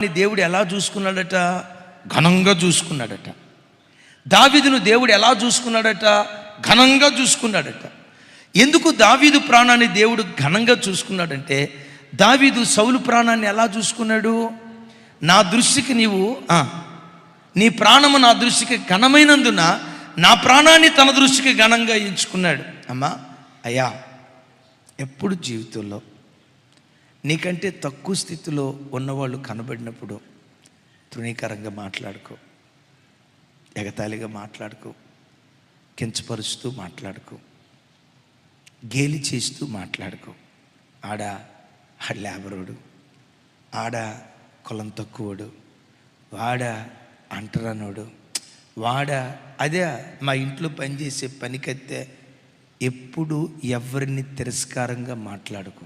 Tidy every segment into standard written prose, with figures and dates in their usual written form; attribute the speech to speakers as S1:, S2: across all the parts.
S1: దేవుడు ఎలా చూసుకున్నాడట? ఘనంగా చూసుకున్నాడట. దావీదును దేవుడు ఎలా చూసుకున్నాడట? ఘనంగా చూసుకున్నాడట. ఎందుకు దావీదు ప్రాణాన్ని దేవుడు ఘనంగా చూసుకున్నాడంటే, దావీదు సౌలు ప్రాణాన్ని ఎలా చూసుకున్నాడు? నా దృష్టికి నీ ప్రాణము నా దృష్టికి ఘనమైనందున నా ప్రాణాన్ని తన దృష్టికి ఘనంగా ఎంచుకున్నాడు. అమ్మా, అయ్యా, ఎప్పుడు జీవితంలో నీకంటే తక్కువ స్థితిలో ఉన్నవాళ్ళు కనబడినప్పుడు తృణీకరంగా మాట్లాడుకో, ఎగతాళిగా మాట్లాడుకో, కించపరుస్తూ మాట్లాడుకో, గేలి చేస్తూ మాట్లాడుకో. ఆడ లేబరోడు, ఆడ కులం తక్కువడు, వాడ అంటరానోడు, వాడ అదే మా ఇంట్లో పనిచేసే పనికత్తే. ఎప్పుడు ఎవరిని తిరస్కారంగా మాట్లాడుకో.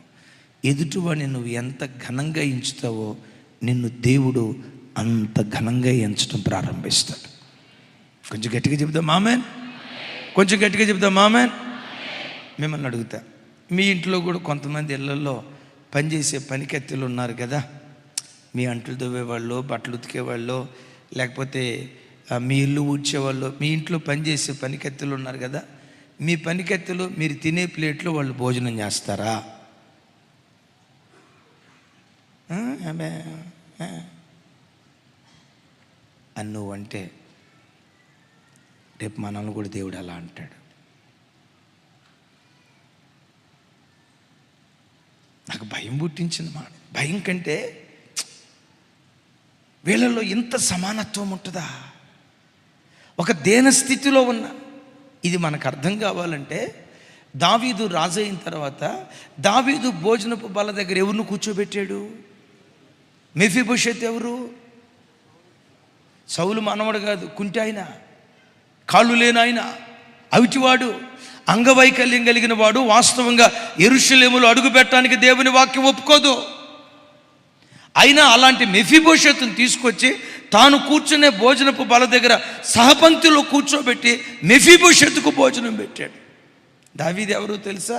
S1: ఎదుటివాడిని నువ్వు ఎంత ఘనంగా ఎంచుతావో నిన్ను దేవుడు అంత ఘనంగా ఎంచడం ప్రారంభిస్తాడు. కొంచెం గట్టిగా చెప్దాం ఆమేన్. కొంచెం గట్టిగా చెప్దాం ఆమేన్. మిమ్మల్ని అడుగుతా, మీ ఇంట్లో కూడా కొంతమంది ఇళ్లలో పనిచేసే పనికత్తెలు ఉన్నారు కదా. మీ అంట్లు దువ్వేవాళ్ళు, బట్టలు ఉతికేవాళ్ళు, లేకపోతే మీ ఇల్లు ఊడ్చేవాళ్ళు, మీ ఇంట్లో పనిచేసే పనికత్తెలు ఉన్నారు కదా. మీ పనికత్తెలు మీరు తినే ప్లేట్లో వాళ్ళు భోజనం చేస్తారా? అని నువ్వంటే రేపు మనల్ని కూడా దేవుడు అలా అంటాడు. నాకు భయం పుట్టించింది మాట. భయం కంటే వీళ్ళల్లో ఇంత సమానత్వం ఉంటుందా? ఒక దేన స్థితిలో ఉన్న ఇది మనకు అర్థం కావాలంటే, దావీదు రాజు అయిన తర్వాత దావీదు భోజనపు బల్ల దగ్గర ఎవరిని కూర్చోబెట్టాడు? మెఫీబోషెత్ ఎవరు? సౌలు మనవడు కాదు, కుంటి ఆయన, కాళ్ళు లేని ఆయన, అవిటివాడు, అంగవైకల్యం కలిగిన వాడు. వాస్తవంగా యెరూషలేములో అడుగు పెట్టడానికి దేవుని వాక్యం ఒప్పుకోదు. అయినా అలాంటి మెఫీబోషెతుని తీసుకొచ్చి తాను కూర్చునే భోజనపు బల దగ్గర సహపంక్తిలో కూర్చోబెట్టి మెఫీబోషెతుకు భోజనం పెట్టాడు. దావీదు ఎవరు తెలుసా?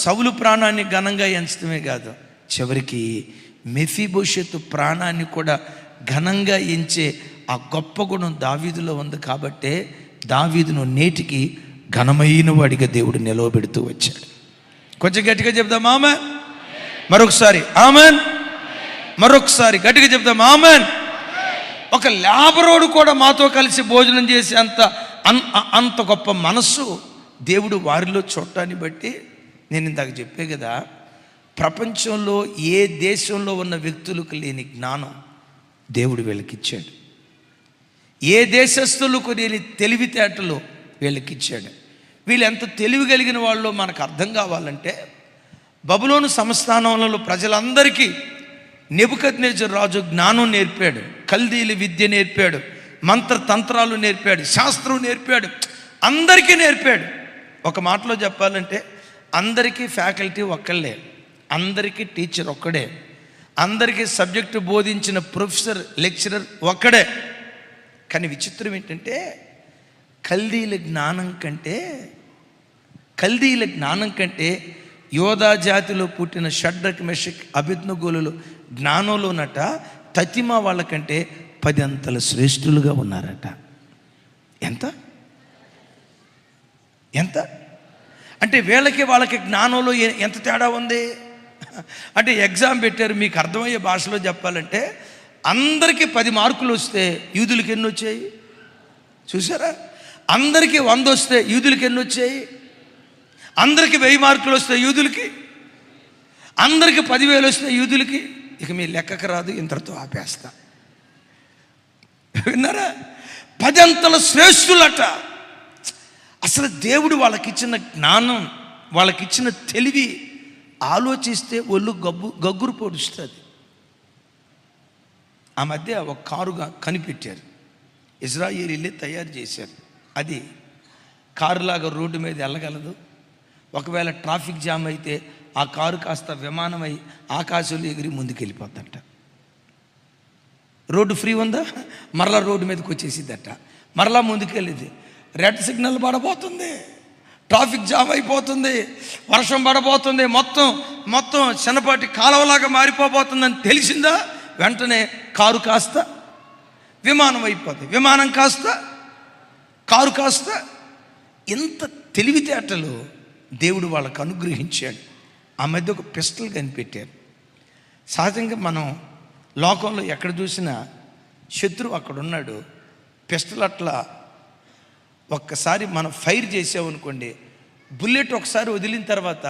S1: సౌలు ప్రాణాన్ని ఘనంగా ఎంచడమే కాదు, చివరికి మెఫీబోషెతు ప్రాణాన్ని కూడా ఘనంగా ఎంచే ఆ గొప్ప గుణం దావీదులో ఉంది. కాబట్టే దావీదును నేటికి ఘనమైన వాడిగా దేవుడు నిలవబెడుతూ వచ్చాడు. కొంచెం గట్టిగా చెప్దాం ఆమెన్. మరొకసారి ఆమెన్. మరొకసారి గట్టిగా చెప్దాం ఆమెన్. ఒక లేబరోడు కూడా మాతో కలిసి భోజనం చేసే అంత గొప్ప మనస్సు దేవుడు వారిలో చూడటాన్ని బట్టి, నేను ఇందాక చెప్పే కదా, ప్రపంచంలో ఏ దేశంలో ఉన్న వ్యక్తులకు లేని జ్ఞానం దేవుడు వీళ్ళకిచ్చాడు. ఏ దేశస్థులకు లేని తెలివితేటలు వీళ్ళకిచ్చాడు. వీళ్ళు ఎంత తెలివి కలిగిన వాళ్ళు మనకు అర్థం కావాలంటే, బబులోను సంస్థానంలో ప్రజలందరికీ నెబుకద్నెజరు రాజు జ్ఞానం నేర్పాడు, కల్దీల విద్య నేర్పాడు, మంత్రతంత్రాలు నేర్పాడు, శాస్త్రం నేర్పాడు, అందరికీ నేర్పాడు. ఒక మాటలో చెప్పాలంటే అందరికీ ఫ్యాకల్టీ ఒక్కళ్ళే, అందరికీ టీచర్ ఒక్కడే, అందరికీ సబ్జెక్టు బోధించిన ప్రొఫెసర్ లెక్చరర్ ఒక్కడే. కానీ విచిత్రం ఏంటంటే, కల్దీల జ్ఞానం కంటే యోధా జాతిలో పుట్టిన షడ్రక్ మెషక్ అబేద్నెగోలు జ్ఞానంలోనట తతిమా వాళ్ళకంటే 10 అంతల శ్రేష్ఠులుగా ఉన్నారట. ఎంత అంటే వాళ్ళకి జ్ఞానంలో ఎంత తేడా ఉంది అంటే, ఎగ్జామ్ పెట్టారు, మీకు అర్థమయ్యే భాషలో చెప్పాలంటే అందరికీ 10 మార్కులు వస్తే యూదులకి ఎన్ని వచ్చాయి చూసారా? అందరికీ 100 వస్తే యూదులకి ఎన్ని వచ్చాయి? అందరికీ 1000 మార్కులు వస్తే యూదులకి, అందరికీ 10,000 వస్తే యూదులకి. ఇక మీ లెక్కకు రాదు, ఇంతటితో ఆపేస్తా. విన్నారా? 10 అంతల శ్రేష్ఠులట. అసలు దేవుడు వాళ్ళకిచ్చిన జ్ఞానం, వాళ్ళకిచ్చిన తెలివి ఆలోచిస్తే ఒళ్ళు గగ్గురు పొడుస్తుంది. ఆ మధ్య ఒక కారుగా కనిపెట్టారు, ఇజ్రాయేలీలే తయారు చేశారు. అది కారులాగా రోడ్డు మీద వెళ్ళగలదు. ఒకవేళ ట్రాఫిక్ జామ్ అయితే ఆ కారు కాస్త విమానమై ఆకాశంలో ఎగిరి ముందుకు వెళ్ళిపోద్దంట. రోడ్డు ఫ్రీ ఉందా, మరలా రోడ్డు మీదకి వచ్చేసిద్దట, మరలా ముందుకు వెళ్ళేది. రెడ్ సిగ్నల్ పడబోతుంది, ట్రాఫిక్ జామ్ అయిపోతుంది, వర్షం పడబోతుంది, మొత్తం చిన్నపాటి కాలువలాగా మారిపోబోతుందని తెలిసిందా వెంటనే కారు కాస్త విమానం అయిపోతుంది, విమానం కాస్త కారు కాస్త. ఎంత తెలివితేటలు దేవుడు వాళ్ళకు అనుగ్రహించాడు. ఆ మధ్య ఒక పిస్టల్ కనిపెట్టారు. సహజంగా మనం లోకంలో ఎక్కడ చూసినా శత్రువు అక్కడ ఉన్నాడు, పిస్టల్ అట్లా ఒక్కసారి మనం ఫైర్ చేసామనుకోండి, బుల్లెట్ ఒకసారి వదిలిన తర్వాత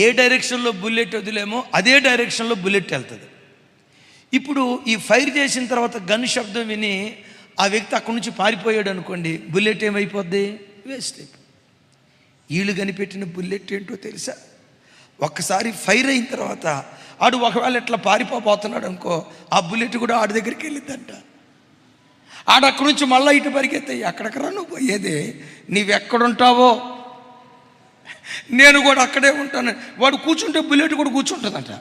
S1: ఏ డైరెక్షన్లో బుల్లెట్ వదిలేమో అదే డైరెక్షన్లో బుల్లెట్ వెళ్తుంది. ఇప్పుడు ఈ ఫైర్ చేసిన తర్వాత గన్ శబ్దం విని ఆ వ్యక్తి అక్కడి నుంచి పారిపోయాడు అనుకోండి, బుల్లెట్ ఏమైపోద్ది? వేస్ట్ అయిపోద్ది. వీళ్ళు కనిపెట్టిన బుల్లెట్ ఏంటో తెలుసా? ఒక్కసారి ఫైర్ అయిన తర్వాత ఆడు ఒకవేళ ఇట్లా పారిపోతున్నాడు అనుకో, ఆ బుల్లెట్ కూడా ఆడి దగ్గరికి వెళ్ళిద్దంట. ఆడు అక్కడి నుంచి మళ్ళీ ఇటు పరిగెత్తాయి. అక్కడికరా నువ్వు పోయేది? నీవెక్కడుంటావో నేను కూడా అక్కడే ఉంటాను. వాడు కూర్చుంటే బుల్లెట్ కూడా కూర్చుంటుందట,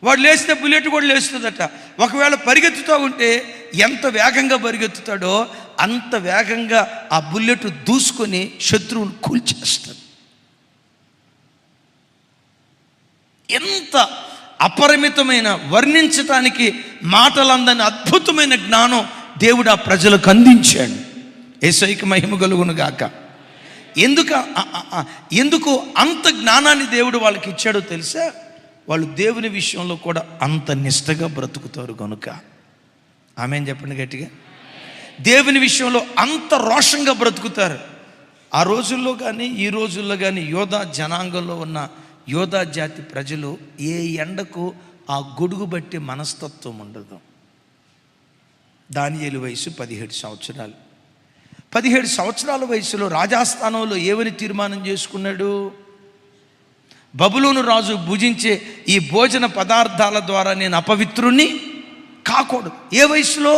S1: వాడు లేస్తే బుల్లెట్ కూడా లేస్తుందట. ఒకవేళ పరిగెత్తుతూ ఉంటే ఎంత వేగంగా పరిగెత్తుతాడో అంత వేగంగా ఆ బుల్లెట్ దూసుకొని శత్రువుని కూల్చేస్తుంది. ఎంత అపరిమితమైన, వర్ణించటానికి మాటలందని అద్భుతమైన జ్ఞానం దేవుడు ఆ ప్రజలకు అందించాడు. యేసయ్యకి మహిమ కలుగును గాక. ఎందుకు అంత జ్ఞానాన్ని దేవుడు వాళ్ళకి ఇచ్చాడో తెలుసా? వాళ్ళు దేవుని విషయంలో కూడా అంత నిష్టగా బ్రతుకుతారు కనుక. ఆమేన్ చెప్పండి గట్టిగా. దేవుని విషయంలో అంత రోషంగా బ్రతుకుతారు. ఆ రోజుల్లో కానీ ఈ రోజుల్లో కానీ యోధా జనాంగంలో ఉన్న యోధా జాతి ప్రజలు ఏ ఎండకు ఆ గొడుగు బట్టి మనస్తత్వం ఉండదు. దానియేలు వయసు 17 సంవత్సరాలు. 17 సంవత్సరాల వయసులో రాజాస్థానంలో ఏమని తీర్మానం చేసుకున్నాడు? బబులోను రాజు భుజించే ఈ భోజన పదార్థాల ద్వారా నేను అపవిత్రుణ్ణి కాకూడదు. ఏ వయసులో?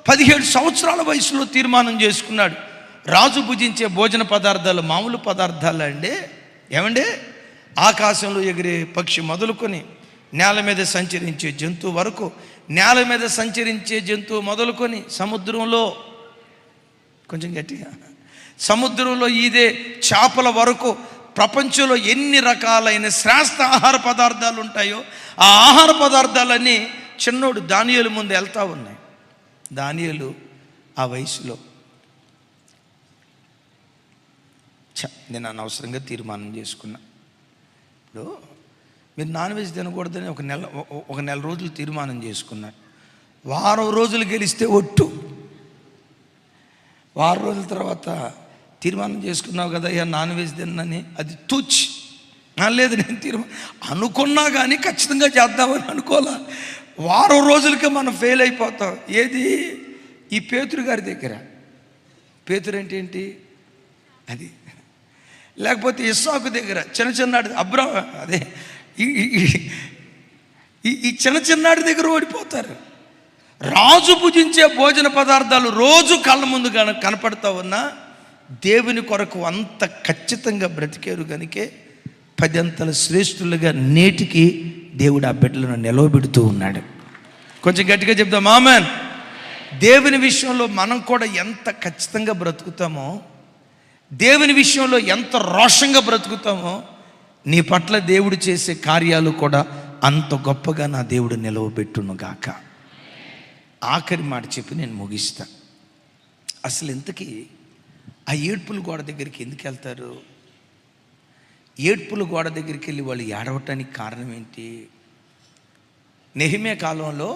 S1: 17 సంవత్సరాల వయసులో తీర్మానం చేసుకున్నాడు. రాజు భుజించే భోజన పదార్థాలు మామూలు పదార్థాలు అండి. ఏమండి? ఆకాశంలో ఎగిరే పక్షి మొదలుకొని నేల మీద సంచరించే జంతువు వరకు, నేల మీద సంచరించే జంతువు మొదలుకొని సముద్రంలో, కొంచెం గట్టిగా, సముద్రంలో ఈదే చేపల వరకు ప్రపంచంలో ఎన్ని రకాలైన శ్రేష్ఠ ఆహార పదార్థాలు ఉంటాయో ఆ ఆహార పదార్థాలన్నీ చిన్నోడు దానియేలు ముందు వెళ్తూ ఉన్నాయి. దానియేలు ఆ వయసులో నేను అనవసరంగా తీర్మానం చేసుకున్నా. ఇప్పుడు మీరు నాన్ వెజ్ తినకూడదని ఒక నెల రోజులు తీర్మానం చేసుకున్నారు. వారం రోజులు గెలిస్తే ఒట్టు. వారం రోజుల తర్వాత తీర్మానం చేసుకున్నావు కదా ఇక నాన్ వెజ్ తిన్నని, అది తూచి లేదు. నేను అనుకున్నా కానీ ఖచ్చితంగా చేద్దామని అనుకోలే. వారం రోజులకే మనం ఫెయిల్ అయిపోతాం. ఏది? ఈ పేతురు గారి దగ్గర. పేతురు అంటే ఏంటి? అది. లేకపోతే ఇస్సాకు దగ్గర చిన్ననాడు అదే ఈ చిన్ననాడి దగ్గర ఓడిపోతారు. రాజు భుజించే భోజన పదార్థాలు రోజు కళ్ళ ముందు కనపడతా ఉన్నా దేవుని కొరకు అంత ఖచ్చితంగా బ్రతికారు కనుకే 10 అంతల శ్రేష్ఠులుగా నేటికి దేవుడు ఆ బిడ్డలను నిలవబెడుతూ ఉన్నాడు. కొంచెం గట్టిగా చెప్దాం ఆమేన్. దేవుని విషయంలో మనం కూడా ఎంత ఖచ్చితంగా బ్రతుకుతామో, దేవుని విషయంలో ఎంత రోషంగా బ్రతుకుతామో, నీ పట్ల దేవుడు చేసే కార్యాలు కూడా అంత గొప్పగా నా దేవుడు నిలవబెట్టును గాక. ఆఖరి మాట చెప్పి నేను ముగిస్తా. అసలు ఇంతకీ ఆ ఏడ్పుల గోడ దగ్గరికి ఎందుకు వెళ్తారు? ఏడ్పుల గోడ దగ్గరికి వెళ్ళి వాళ్ళు ఏడవటానికి కారణం ఏంటి? నెహెమ్యా కాలంలో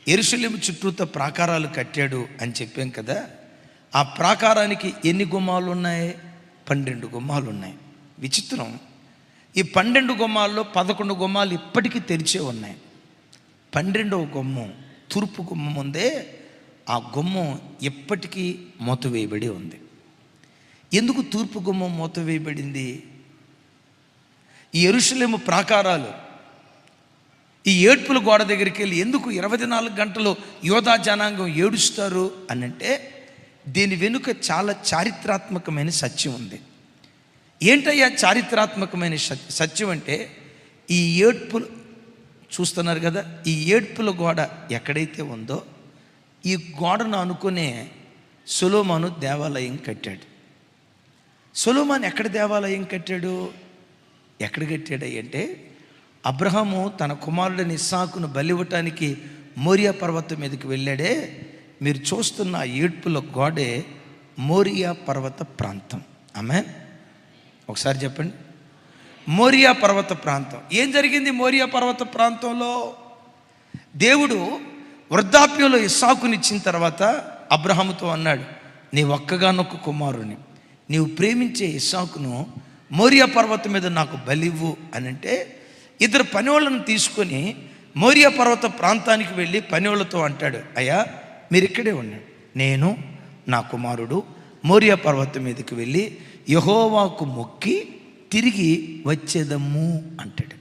S1: యెరూషలేము చుట్టూతో ప్రాకారాలు కట్టాడు అని చెప్పాం కదా. ఆ ప్రాకారానికి ఎన్ని గుమ్మాలు ఉన్నాయి? 12 గుమ్మాలు ఉన్నాయి. విచిత్రం, ఈ 12 గుమ్మాల్లో 11 గుమ్మాలు ఇప్పటికీ తెరిచే ఉన్నాయి. 12వ గుమ్మం తూర్పు గుమ్మం ఉందే, ఆ గుమ్మం ఎప్పటికీ మూతవేయబడి ఉంది. ఎందుకు తూర్పు గుమ్మం మూతవేయబడింది? ఈ యెరూషలేము ప్రాకారాలు ఈ ఏడ్పుల గోడ దగ్గరికి వెళ్ళి ఎందుకు 24 గంటలు యోధా జనాంగం ఏడుస్తారు అనంటే దీని వెనుక చాలా చారిత్రాత్మకమైన సత్యం ఉంది. ఏంటయ్యా చారిత్రాత్మకమైన సత్యం అంటే, ఈ ఏడ్పులు చూస్తున్నారు కదా, ఈ ఏడ్పుల గోడ ఎక్కడైతే ఉందో ఈ గోడను అనుకునే సొలొమోను దేవాలయం కట్టాడు. సొలొమోను ఎక్కడ దేవాలయం కట్టాడు? ఎక్కడ కట్టాడు అంటే, అబ్రహాము తన కుమారుడిని ఇస్సాకును బలివ్వటానికి మోరియా పర్వతం మీదకి వెళ్ళాడే, మీరు చూస్తున్న ఏడ్పుల గోడే మోరియా పర్వత ప్రాంతం. ఆమేన్. ఒకసారి చెప్పండి, మోరియా పర్వత ప్రాంతం. ఏం జరిగింది మోరియా పర్వత ప్రాంతంలో? దేవుడు వృద్ధాప్యంలో ఇస్సాకునిచ్చిన తర్వాత అబ్రహాముతో అన్నాడు, నీ ఒక్కగానొక్క కుమారుని, నీవు ప్రేమించే ఇస్సాకును మోరియా పర్వతం మీద నాకు బలివ్వు అని అంటే, ఇద్దరు పనివాళ్ళను తీసుకొని మోరియా పర్వత ప్రాంతానికి వెళ్ళి పనివాళ్ళతో అంటాడు, అయ్యా మీరు ఇక్కడే ఉన్నాడు, నేను నా కుమారుడు మోరియా పర్వతం మీదకి వెళ్ళి యెహోవాకు మొక్కి తిరిగి వచ్చేదము అంటాడు.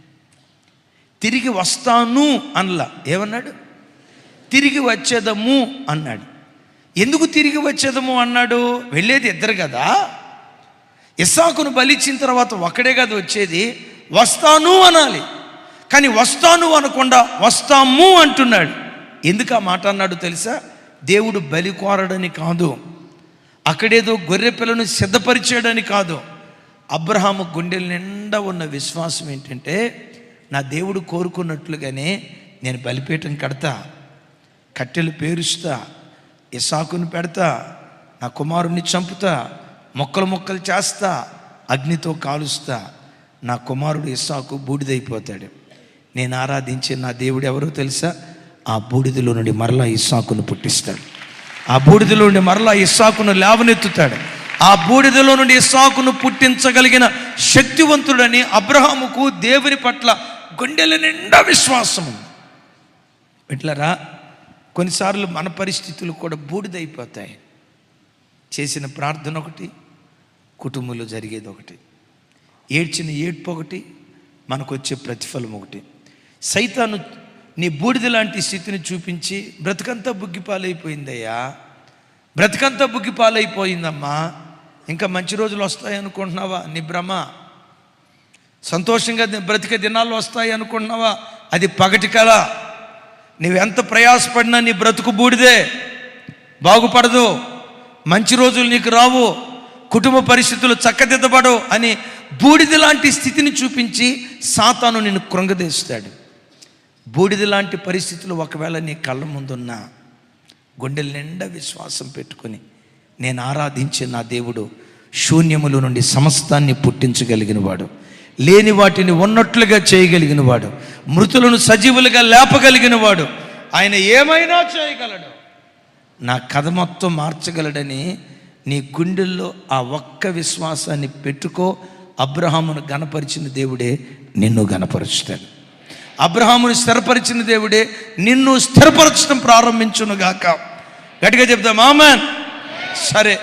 S1: తిరిగి వస్తాను అనలా, ఏమన్నాడు? తిరిగి వచ్చేదము అన్నాడు. ఎందుకు తిరిగి వచ్చేదము అన్నాడు? వెళ్ళేది ఇద్దరు కదా, ఇస్సాకును బలిచ్చిన తర్వాత ఒక్కడే కదా వచ్చేది, వస్తాను అనాలి. కానీ వస్తాను అనకుండా వస్తాము అంటున్నాడు. ఎందుకు ఆ మాట అన్నాడు తెలుసా? దేవుడు బలి కోరడని కాదు, అక్కడేదో గొర్రె పిల్లను సిద్ధపరిచాడని కాదు. అబ్రహాము గుండెల నిండా ఉన్న విశ్వాసం ఏంటంటే, నా దేవుడు కోరుకున్నట్లుగానే నేను బలిపీఠం కడతా, కట్టెలు పేరుస్తా, ఇస్సాకును పెడతా, నా కుమారుణ్ణి చంపుతా, మొక్కలు మొక్కలు చేస్తా, అగ్నితో కాలుస్తా, నా కుమారుడు ఇస్సాకు బూడిదైపోతాడు. నేను ఆరాధించే నా దేవుడు ఎవరో తెలుసా? ఆ బూడిదలో నుండి మరలా ఇస్సాకును పుట్టిస్తాడు. ఆ బూడిదలో నుండి మరలా ఇస్సాకును లేవనెత్తుతాడు. ఆ బూడిదలో నుండి ఇస్సాకును పుట్టించగలిగిన శక్తివంతుడని అబ్రహాముకు దేవుని పట్ల గుండెల నిండా విశ్వాసం ఉంది. ఎట్లరా, కొన్నిసార్లు మన పరిస్థితులు కూడా బూడిదైపోతాయి. చేసిన ప్రార్థన ఒకటి, కుటుంబంలో జరిగేది ఒకటి, ఏడ్చిన ఏడ్పు ఒకటి, మనకు వచ్చే ప్రతిఫలం ఒకటి. సైతాను నీ బూడిద లాంటి స్థితిని చూపించి, బ్రతుకంతా బుగ్గిపాలైపోయిందయ్యా, బ్రతుకంతా బుగ్గిపాలైపోయిందమ్మా, ఇంకా మంచి రోజులు వస్తాయి అనుకుంటున్నావా? నీ భ్రమ. సంతోషంగా బ్రతికే దినాలు వస్తాయి అనుకుంటున్నావా? అది పగటి కల. నువ్వెంత ప్రయాసపడినా నీ బ్రతుకు బూడిదే, బాగుపడదు, మంచి రోజులు నీకు రావు, కుటుంబ పరిస్థితులు చక్కదిద్దబడవు అని బూడిద లాంటి స్థితిని చూపించి సాతాను నిన్ను కృంగదీస్తాడు. బూడిద లాంటి పరిస్థితులు ఒకవేళ నీ కళ్ళ ముందున్నా, గుండెల నిండా విశ్వాసం పెట్టుకొని, నేను ఆరాధించే నా దేవుడు శూన్యముల నుండి సమస్తాన్ని పుట్టించగలిగిన వాడు, లేని వాటిని ఉన్నట్లుగా చేయగలిగిన వాడు, మృతులను సజీవులుగా లేపగలిగిన వాడు, ఆయన ఏమైనా చేయగలడు, నా కథ మొత్తం మార్చగలడని నీ గుండెల్లో ఆ ఒక్క విశ్వాసాన్ని పెట్టుకో. అబ్రహామును గణపరిచిన దేవుడే నిన్ను గణపరుచుతాడు. అబ్రహామును స్థిరపరిచిన దేవుడే నిన్ను స్థిరపరచడం ప్రారంభించునుగాక. గట్టిగా చెప్తాం ఆమేన్. సరే,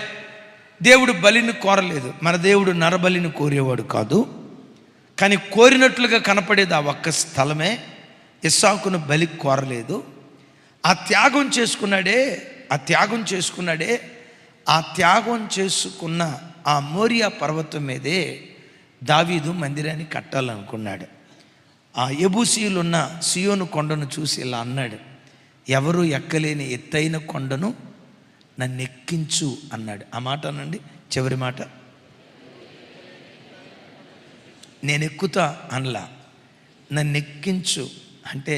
S1: దేవుడు బలిని కోరలేదు, మన దేవుడు నరబలిని కోరేవాడు కాదు. కానీ కోరినట్లుగా కనపడేది ఆ ఒక్క స్థలమే. ఇస్సాకును బలి కోరలేదు, ఆ త్యాగం చేసుకున్నాడే. ఆ త్యాగం చేసుకున్న ఆ మోరియా పర్వతం మీదే దావీదు మందిరాన్ని కట్టాలనుకున్నాడు. ఆ యెబూసీయులున్న సియోను కొండను చూసి ఇలా అన్నాడు, ఎవరు ఎక్కలేని ఎత్తైన కొండను నన్ను ఎక్కించు అన్నాడు. ఆ మాట అనండి, చివరి మాట, నేను ఎక్కుతా అనలా, నన్ను ఎక్కించు అంటే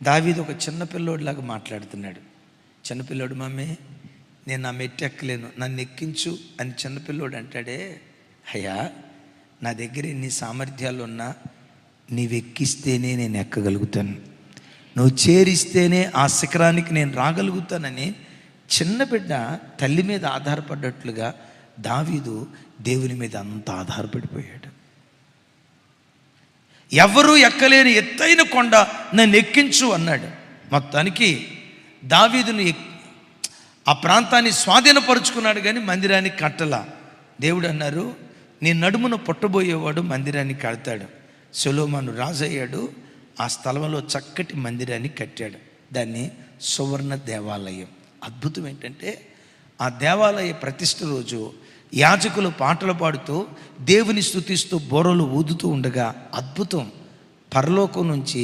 S1: దావీదు ఒక చిన్నపిల్లోడిలాగా మాట్లాడుతున్నాడు. చిన్నపిల్లోడు, మమ్మీ నేను నా మెట్టు ఎక్కలేను, నన్ను ఎక్కించు అని చిన్నపిల్లోడు అంటాడే. అయ్యా, నా దగ్గర ఎన్ని సామర్థ్యాలు ఉన్నా నీవు ఎక్కిస్తేనే నేను ఎక్కగలుగుతాను, నువ్వు చేరిస్తేనే ఆ శిఖరానికి నేను రాగలుగుతానని చిన్న బిడ్డ తల్లి మీద ఆధారపడ్డట్లుగా దావీదు దేవుని మీద అంత ఆధారపడిపోయాడు. ఎవరు ఎక్కలేని ఎత్తైన కొండ నన్ను ఎక్కించు అన్నాడు. మొత్తానికి దావీదును ఆ ప్రాంతాన్ని స్వాధీనపరుచుకున్నాడు, కానీ మందిరాన్ని కట్టలా. దేవుడు అన్నారు, నీ నడుమున పుట్టబోయేవాడు మందిరాన్ని కడతాడు. సొలొమోను రాజు అయ్యాడు, ఆ స్థలంలో చక్కటి మందిరాన్ని కట్టాడు. దాన్ని సువర్ణ దేవాలయం. అద్భుతం ఏంటంటే, ఆ దేవాలయ ప్రతిష్ఠ రోజు యాజకులు పాటలు పాడుతూ దేవుని స్తుతిస్తూ బోరలు ఊదుతూ ఉండగా అద్భుతం, పరలోకం నుంచి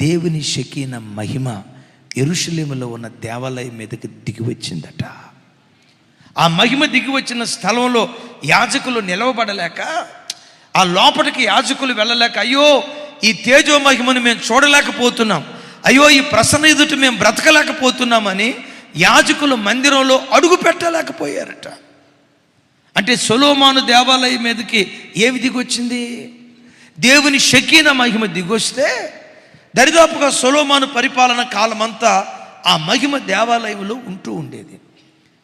S1: దేవుని షకీనా మహిమ యెరూషలేములో ఉన్న దేవాలయం మీదకి దిగి వచ్చిందట. ఆ మహిమ దిగి వచ్చిన స్థలంలో యాజకులు నిలవబడలేక, ఆ లోపలికి యాజకులు వెళ్ళలేక, అయ్యో ఈ తేజో మహిమను మేము చూడలేకపోతున్నాం, అయ్యో ఈ ప్రసన్న ఎదుట మేము బ్రతకలేకపోతున్నామని యాజకులు మందిరంలో అడుగు పెట్టలేకపోయారట. అంటే సొలొమోను దేవాలయం మీదకి ఏమి దిగొచ్చింది? దేవుని షకీనా మహిమ దిగొస్తే దరిదాపుగా సొలొమోను పరిపాలన కాలమంతా ఆ మహిమ దేవాలయంలో ఉంటూ ఉండేది.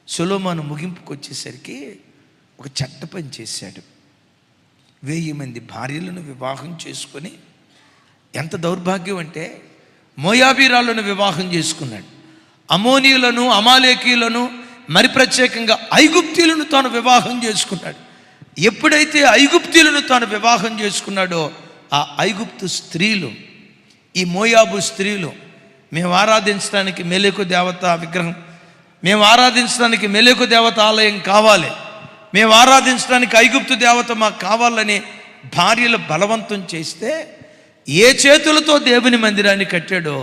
S1: సొలొమోను ముగింపుకు వచ్చేసరికి ఒక చట్ట పని చేశాడు. 1000 మంది భార్యలను వివాహం చేసుకొని, ఎంత దౌర్భాగ్యం అంటే మోయాబీరాలను వివాహం చేసుకున్నాడు. అమోనీయులను, అమాలేకీయులను, మరి ప్రత్యేకంగా ఐగుప్తీయులను తాను వివాహం చేసుకున్నాడు. ఎప్పుడైతే ఐగుప్తీయులను తాను వివాహం చేసుకున్నాడో ఆ ఐగుప్తు స్త్రీలు, ఈ మోయాబు స్త్రీలు, మేము ఆరాధించడానికి మెలెకు దేవత విగ్రహం, మేము ఆరాధించడానికి మెలెకు దేవత ఆలయం కావాలి, మేము ఆరాధించడానికి ఐగుప్తు దేవత మాకు కావాలని భార్యలు బలవంతం చేస్తే ఏ చేతులతో దేవుని మందిరాన్ని కట్టాడో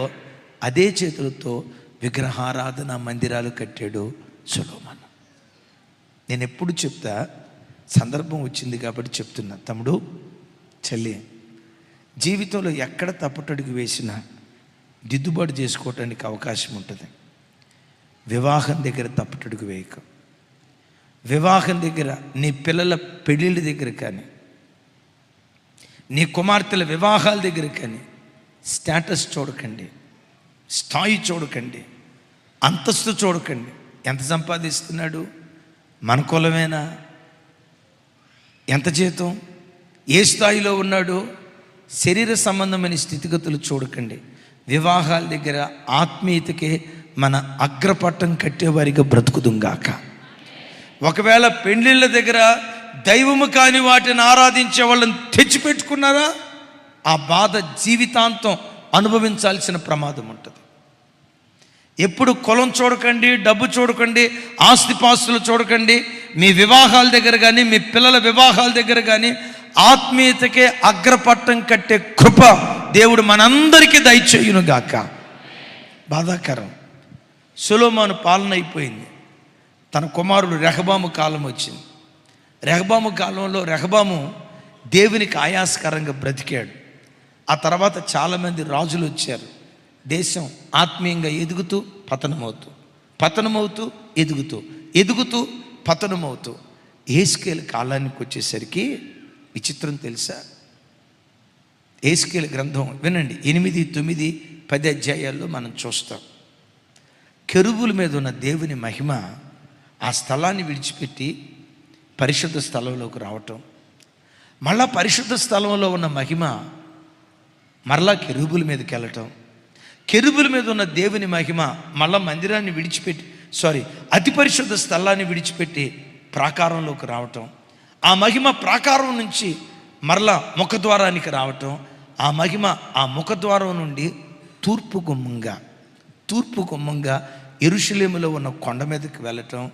S1: అదే చేతులతో విగ్రహారాధన మందిరాలు కట్టాడు సొలొమోను. నేను ఎప్పుడు చెప్తా, సందర్భం వచ్చింది కాబట్టి చెప్తున్నా. తమ్ముడు, చెల్లి, జీవితంలో ఎక్కడ తప్పటడుగు వేసినా దిద్దుబాటు చేసుకోవటానికి అవకాశం ఉంటుంది. వివాహం దగ్గర తప్పటడుగు వేయకు. వివాహం దగ్గర, నీ పిల్లల పెళ్ళిళ్ళ దగ్గర కానీ, నీ కుమార్తెల వివాహాల దగ్గర కానీ స్టేటస్ చూడకండి, స్థాయి చూడకండి, అంతస్తు చూడకండి. ఎంత సంపాదిస్తున్నాడు, మన కులమేనా, ఎంత జీతం, ఏ స్థాయిలో ఉన్నాడు, శరీర సంబంధమైన స్థితిగతులు చూడకండి. వివాహాల దగ్గర ఆత్మీయతకే మన అగ్రపట్టం కట్టేవారిగా బ్రతుకుదుంగాక. ఒకవేళ పెండ్లిళ్ళ దగ్గర దైవము కాని వాటిని ఆరాధించే వాళ్ళని తెచ్చిపెట్టుకున్నారా, ఆ బాధ జీవితాంతం అనుభవించాల్సిన ప్రమాదం ఉంటుంది. ఎప్పుడు కులం చూడకండి, డబ్బు చూడకండి, ఆస్తిపాస్తులు చూడకండి. మీ వివాహాల దగ్గర కానీ, మీ పిల్లల వివాహాల దగ్గర కానీ ఆత్మీయతకే అగ్రపట్టం కట్టే కృప దేవుడు మనందరికీ దయచేయునుగాక. బాధాకరం, సొలొమోను పాలన అయిపోయింది. తన కుమారుడు రెహబాము కాలం వచ్చింది. రెహబాము కాలంలో రెహబాము దేవునికి ఆయాస్కరంగా బ్రతికాడు. ఆ తర్వాత చాలామంది రాజులు వచ్చారు. దేశం ఆత్మీయంగా ఎదుగుతూ పతనమవుతూ, పతనమవుతూ ఎదుగుతూ, ఎదుగుతూ పతనమవుతూ యెహెజ్కేలు కాలానికి వచ్చేసరికి విచిత్రం తెలుసా? యెహెజ్కేలు గ్రంథం వినండి, 8, 9, 10 అధ్యాయాల్లో మనం చూస్తాం. కెరూబుల మీద ఉన్న దేవుని మహిమ ఆ స్థలాన్ని విడిచిపెట్టి పరిశుద్ధ స్థలంలోకి రావటం, మళ్ళా పరిశుద్ధ స్థలంలో ఉన్న మహిమ మరలా కెరూబుల మీదకి వెళ్ళటం, కెరూబుల మీద ఉన్న దేవుని మహిమ మళ్ళా మందిరాన్ని విడిచిపెట్టి, అతి పరిశుద్ధ స్థలాన్ని విడిచిపెట్టి ప్రాకారంలోకి రావటం, ఆ మహిమ ప్రాకారం నుంచి మరలా ముఖద్వారానికి రావటం, ఆ మహిమ ఆ ముఖద్వారం నుండి తూర్పు గుమ్మంగా యెరూషలేములో ఉన్న కొండ మీదకి వెళ్ళటం,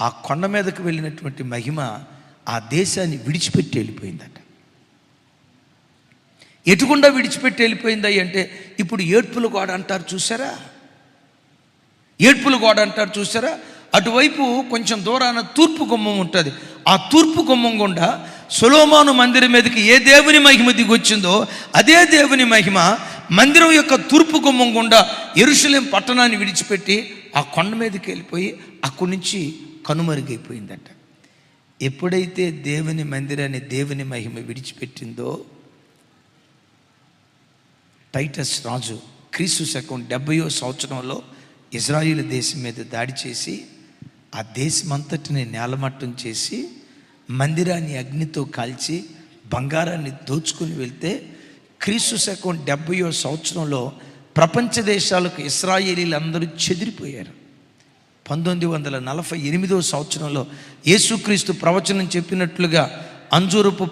S1: ఆ కొండ మీదకి వెళ్ళినటువంటి మహిమ ఆ దేశాన్ని విడిచిపెట్టి వెళ్ళిపోయిందట. ఎటుకుండా విడిచిపెట్టి వెళ్ళిపోయింది అంటే, ఇప్పుడు ఏడ్పుల గోడ అంటారు చూసారా, ఏడ్పుల గోడ అంటారు చూసారా, అటువైపు కొంచెం దూరాన తూర్పు గుమ్మం ఉంటుంది. ఆ తూర్పు గుమ్మం గుండా సొలొమోను మందిరం మీదకి ఏ దేవుని మహిమ దిగొచ్చిందో అదే దేవుని మహిమ మందిరం యొక్క తూర్పు గుమ్మం గుండా యెరూషలేం పట్టణాన్ని విడిచిపెట్టి ఆ కొండ మీదకి వెళ్ళిపోయి అక్కడి నుంచి కనుమరుగైపోయిందట. ఎప్పుడైతే దేవుని మందిరాన్ని దేవుని మహిమ విడిచిపెట్టిందో, టైటస్ రాజు క్రీస్తు శకం 70వ సంవత్సరంలో ఇజ్రాయిల్ దేశం మీద దాడి చేసి ఆ దేశమంతటిని నేలమట్టం చేసి మందిరాన్ని అగ్నితో కాల్చి బంగారాన్ని దోచుకుని వెళ్తే, క్రీస్తు శకం 70వ సంవత్సరంలో ప్రపంచ దేశాలకు ఇశ్రాయేలీలందరూ చెదిరిపోయారు. 1948వ సంవత్సరంలో యేసుక్రీస్తు ప్రవచనం చెప్పినట్లుగా అంజూరపు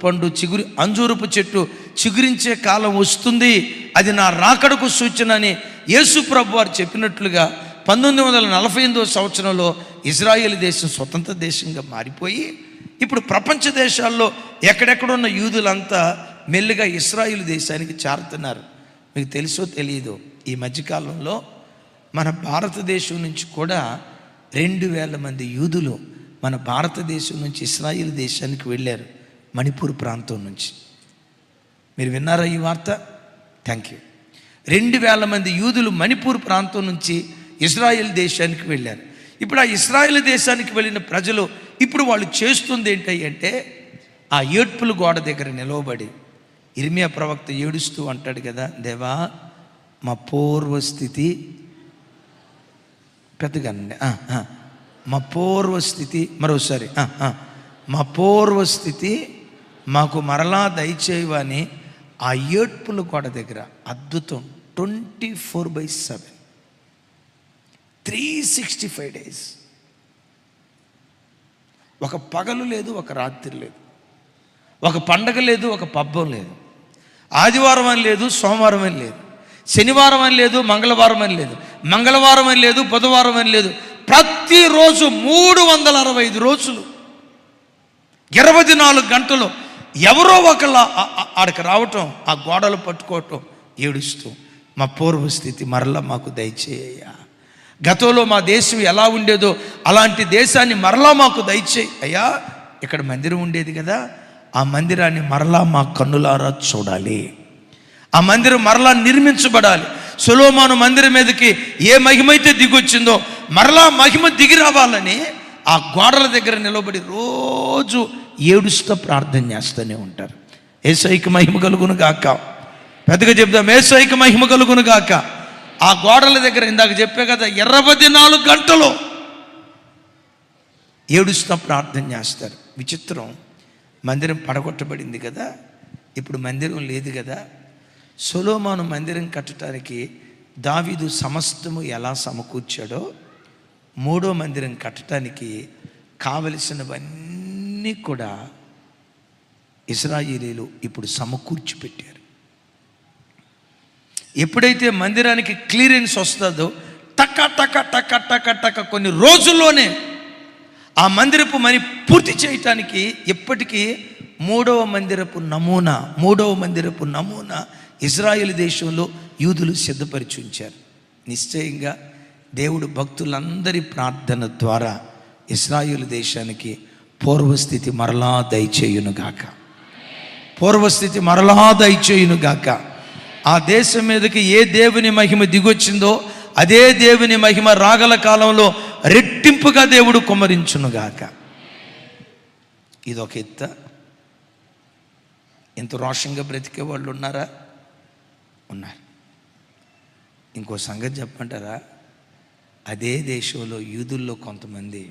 S1: చెట్టు చిగురించే కాలం వస్తుంది, అది నా రాకడకు సూచన అని యేసు ప్రభు వారు చెప్పినట్లుగా 1948వ సంవత్సరంలో ఇజ్రాయేల్ దేశం స్వతంత్ర దేశంగా మారిపోయి, ఇప్పుడు ప్రపంచ దేశాల్లో ఎక్కడెక్కడున్న యూదులంతా మెల్లిగా ఇశ్రాయేల్ దేశానికి చేరుతున్నారు. మీకు తెలుసో తెలియదో, ఈ మధ్యకాలంలో మన భారతదేశం నుంచి కూడా 2000 మంది యూదులు మన భారతదేశం నుంచి ఇశ్రాయేల్ దేశానికి వెళ్ళారు, మణిపూర్ ప్రాంతం నుంచి. మీరు విన్నారా ఈ వార్త? Thank you. 2,000 మంది యూదులు మణిపూర్ ప్రాంతం నుంచి ఇజ్రాయెల్ దేశానికి వెళ్ళారు. ఇప్పుడు ఆ ఇజ్రాయెల్ దేశానికి వెళ్ళిన ప్రజలు ఇప్పుడు వాళ్ళు చేస్తుంది ఏంటంటే ఆ ఏడ్పుల గోడ దగ్గర నిలవబడి ఇర్మియా ప్రవక్త ఏడుస్తూ అంటాడు కదా, దేవా మా పూర్వస్థితి పెద్దగానండి, మా పూర్వస్థితి మరోసారి మా పూర్వస్థితి మాకు మరలా దయచేయవని ఆ ఏడ్పుల గోడ దగ్గర అద్భుతం 24/7 365 days ఒక పగలు లేదు, ఒక రాత్రి లేదు, ఒక పండగ లేదు, ఒక పబ్బం లేదు, ఆదివారం అని లేదు, సోమవారం అని లేదు, శనివారం అని లేదు, మంగళవారం అని లేదు, మంగళవారం అని లేదు, బుధవారం అని లేదు, ప్రతిరోజు 365 రోజులు 24 గంటలు ఎవరో ఒకళ్ళ ఆడికి రావటం, ఆ గోడలు పట్టుకోవటం, ఏడుస్తూ మా పూర్వస్థితి మరలా మాకు దయచేయ్యా, గతంలో మా దేశం ఎలా ఉండేదో అలాంటి దేశాన్ని మరలా మాకు దయచేయి అయ్యా. ఇక్కడ మందిరం ఉండేది కదా, ఆ మందిరాన్ని మరలా మా కన్నులారా చూడాలి, ఆ మందిరం మరలా నిర్మించబడాలి. సొలొమోను మందిరం మీదకి ఏ మహిమైతే దిగొచ్చిందో మరలా మహిమ దిగి రావాలని ఆ గోడల దగ్గర నిలబడి రోజు ఏడుస్తూ ప్రార్థన చేస్తూనే ఉంటారు. యేసయ్యకి మహిమ కలుగును గాక. పెద్దగా చెప్దాం, యేసయ్యకి మహిమ కలుగును గాక. ఆ గోడల దగ్గర ఇందాక చెప్పే కదా 24 గంటలు ఏడుస్తూ ప్రార్థన చేస్తారు. విచిత్రం, మందిరం పడగొట్టబడింది కదా, ఇప్పుడు మందిరం లేదు కదా. సొలొమోను మందిరం కట్టడానికి దావీదు సమస్తము ఎలా సమకూర్చాడో 3వ మందిరం కట్టడానికి కావలసినవన్నీ కూడా ఇశ్రాయేలీయులు ఇప్పుడు సమకూర్చి పెట్టారు. ఎప్పుడైతే మందిరానికి క్లియరెన్స్ వస్తుందో టక టక టక టక టక కొన్ని రోజుల్లోనే ఆ మందిరపు పని పూర్తి చేయటానికి ఎప్పటికీ 3వ మందిరపు నమూనా ఇజ్రాయెల్ దేశంలో యూదులు సిద్ధపరిచి ఉంచారు. నిశ్చయంగా దేవుడు భక్తులందరి ప్రార్థన ద్వారా ఇశ్రాయేలు దేశానికి పూర్వస్థితి మరలా దయచేయునుగాక, పూర్వస్థితి మరలా దయచేయునుగాక. ఆ దేశం మీదకి ఏ దేవుని మహిమ దిగొచ్చిందో అదే దేవుని మహిమ రాగల కాలంలో రెట్టింపుగా దేవుడు కుమ్మరించునుగాక. ఇదొక ఎత్త. ఎంత రోషంగా బ్రతికే వాళ్ళు ఉన్నారా? ఉన్నారు. ఇంకో సంగతి చెప్పంటారా? అదే దేశంలో యూదుల్లో కొంతమంది,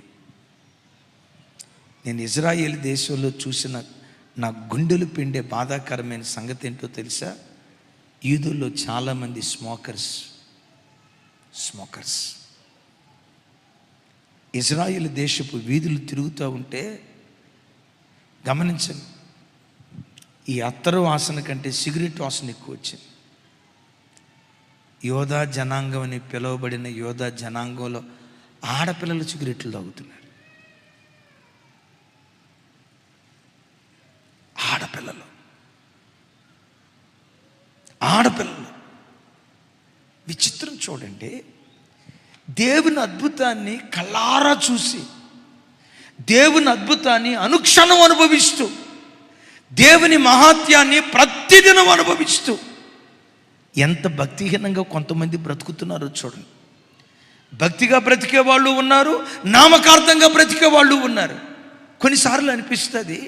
S1: నేను ఇజ్రాయేల్ దేశంలో చూసిన నా గుండెలు పిండే బాధాకరమైన సంగతి ఏంటో తెలుసా? యూదుల్లో చాలామంది స్మోకర్స్. ఇజ్రాయేల్ దేశపు వీధులు తిరుగుతూ ఉంటే గమనించండి, ఈ అత్తరు వాసన కంటే సిగరెట్ వాసన ఎక్కువ వచ్చింది. యోధా జనాంగం అని పిలువబడిన యోధా జనాంగంలో ఆడపిల్లలు సిగరెట్లు తాగుతున్నారు. ఆడపిల్లలు విచిత్రం చూడండి. దేవుని అద్భుతాన్ని కళ్ళారా చూసి, దేవుని అద్భుతాన్ని అనుక్షణం అనుభవిస్తూ, దేవుని మహాత్యాన్ని ప్రతిదినం అనుభవిస్తూ ఎంత భక్తిహీనంగా కొంతమంది బ్రతుకుతున్నారో చూడండి. భక్తిగా బ్రతికే వాళ్ళు ఉన్నారు, నామకార్థంగా బ్రతికే వాళ్ళు ఉన్నారు. కొన్నిసార్లు అనిపిస్తుంది,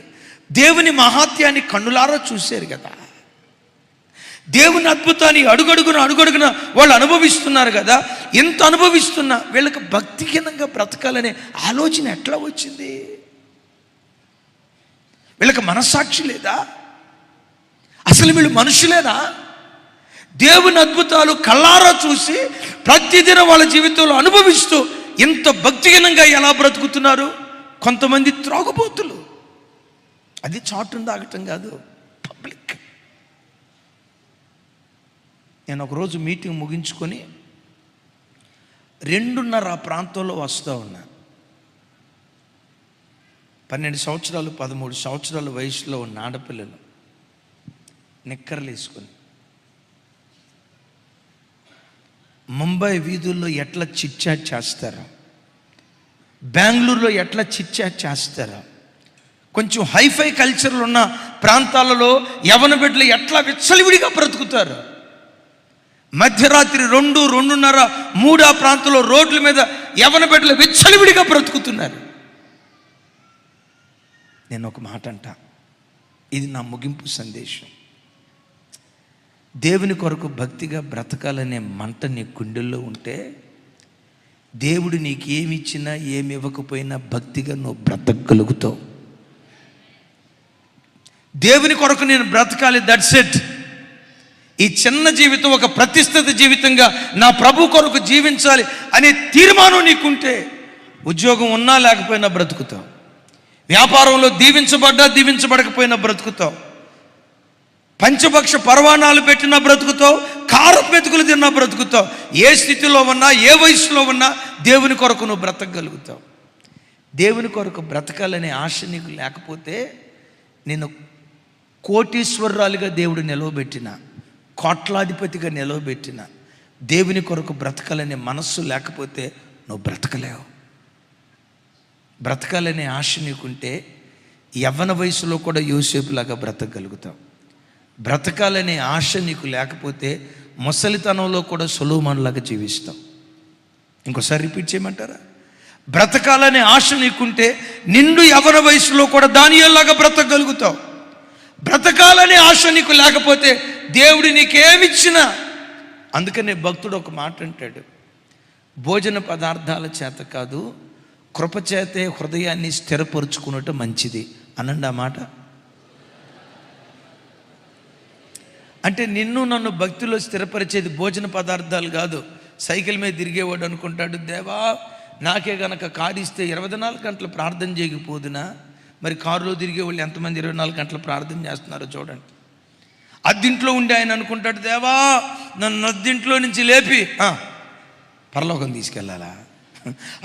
S1: దేవుని మహాత్యాన్ని కన్నులారా చూశారు కదా, దేవుని అద్భుతాన్ని అడుగడుగున వాళ్ళు అనుభవిస్తున్నారు కదా, ఎంత అనుభవిస్తున్నా వీళ్ళకి భక్తిహీనంగా బ్రతకాలనే ఆలోచన ఎట్లా వచ్చింది? వీళ్ళకి మనస్సాక్షి లేదా? అసలు వీళ్ళు మనుషులేనా? దేవుని అద్భుతాలు కళ్ళారా చూసి ప్రతిదినం వాళ్ళ జీవితంలో అనుభవిస్తూ ఎంత భక్తిహీనంగా ఎలా బ్రతుకుతున్నారు? కొంతమంది త్రాగుబోతులు. అది చాటును తాగటం కాదు, పబ్లిక్. నేను ఒకరోజు మీటింగ్ ముగించుకొని 2:30 ఆ ప్రాంతంలో వస్తూ ఉన్నా. 12 సంవత్సరాలు 13 సంవత్సరాల వయసులో ఉన్న ఆడపిల్లలు నిక్కర్లు వేసుకొని ముంబై వీధుల్లో ఎట్లా చిట్చాట్ చేస్తారో, బెంగళూరులో ఎట్లా చిట్చాట్ చేస్తారో, కొంచెం హైఫై కల్చర్లు ఉన్న ప్రాంతాలలో యవన బిడ్డలు ఎట్లా విచ్చలవిడిగా బ్రతుకుతారు. మధ్యరాత్రి 2, 2:30, 3 ఆ ప్రాంతంలో రోడ్ల మీద యవ్వన బిడ్డలు విచ్చలవిడిగా బ్రతుకుతున్నారు. నేను ఒక మాట అంటా, ఇది నా ముగింపు సందేశం. దేవుని కొరకు భక్తిగా బ్రతకాలనే మంట నీ గుండెల్లో ఉంటే దేవుడు నీకు ఏమి ఇచ్చినా ఏమి ఇవ్వకపోయినా భక్తిగా నువ్వు బ్రతకగలుగుతావు. దేవుని కొరకు నేను బ్రతకాలి, దట్స్ ఇట్. ఈ చిన్న జీవితం ఒక ప్రతిష్ఠిత జీవితంగా నా ప్రభు కొరకు జీవించాలి అనే తీర్మానం నీకుంటే ఉద్యోగం ఉన్నా లేకపోయినా బ్రతుకుతావు. వ్యాపారంలో దీవించబడ్డా దీవించబడకపోయినా బ్రతుకుతావు. పంచభక్ష పరవాణాలు పెట్టినా బ్రతుకుతావు, కారపు మెతుకులు తిన్నా బ్రతుకుతావు. ఏ స్థితిలో ఉన్నా, ఏ వయసులో ఉన్నా దేవుని కొరకు నువ్వు బ్రతకగలుగుతావు. దేవుని కొరకు బ్రతకాలనే ఆశ నీకు లేకపోతే నేను కోటీశ్వరురాలుగా దేవుడు నిలవబెట్టిన, కోట్లాధిపతిగా నిలవబెట్టిన, దేవుని కొరకు బ్రతకాలనే మనస్సు లేకపోతే నువ్వు బ్రతకలేవు. బ్రతకాలనే ఆశ నీకుంటే యవ్వన వయసులో కూడా యోసేపులాగా బ్రతకగలుగుతావు. బ్రతకాలనే ఆశ నీకు లేకపోతే ముసలితనంలో కూడా సొలొమోనులాగా జీవిస్తావు. ఇంకోసారి రిపీట్ చేయమంటారా? బ్రతకాలనే ఆశ నీకుంటే నిండు యవ్వన వయసులో కూడా దానియేలులాగా బ్రతకగలుగుతావు. బ్రతకాలనే ఆశ నీకు లేకపోతే దేవుడు నీకేమిచ్చినా, అందుకనే భక్తుడు ఒక మాట అంటాడు, భోజన పదార్థాల చేత కాదు కృపచేతే హృదయాన్ని స్థిరపరుచుకున్నట్టు మంచిది అనండి. ఆ మాట అంటే నిన్ను నన్ను భక్తిలో స్థిరపరిచేది భోజన పదార్థాలు కాదు. సైకిల్ మీద తిరిగేవాడు అనుకుంటాడు, దేవా నాకే గనక కారు ఇస్తే 24 గంటలు ప్రార్థన చేయకపోదునా? మరి కారులో తిరిగే వాళ్ళు ఎంతమంది 24 గంటలు ప్రార్థన చేస్తున్నారో చూడండి. అద్దింట్లో ఉండి ఆయన అనుకుంటాడు, దేవా నన్ను అద్దింట్లో నుంచి లేపి పరలోకం తీసుకెళ్ళాలా?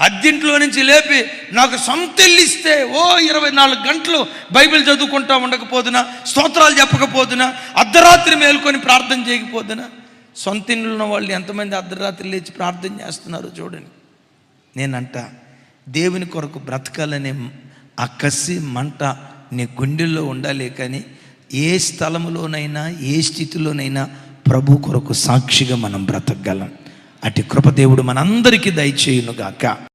S1: అద్దింట్లో నుంచి లేపి నాకు సొంత ఇల్లు ఇస్తే 24 గంటలు బైబిల్ చదువుకుంటా ఉండకపోదునా, స్తోత్రాలు చెప్పకపోదునా, అర్ధరాత్రి మేలుకొని ప్రార్థన చేయకపోదునా? సొంత ఇల్లు ఉన్న వాళ్ళు ఎంతమంది అర్ధరాత్రి లేచి ప్రార్థన చేస్తున్నారు చూడండి. నేనంట దేవుని కొరకు బ్రతకాలనే ఆ కసి మంట నీ గుండెల్లో ఉండాలి. కానీ ఏ స్థలంలోనైనా ఏ స్థితిలోనైనా ప్రభు కొరకు సాక్షిగా మనం బ్రతకగలం. అటు కృప దేవుడు మనందరికీ దయచేయునుగాక.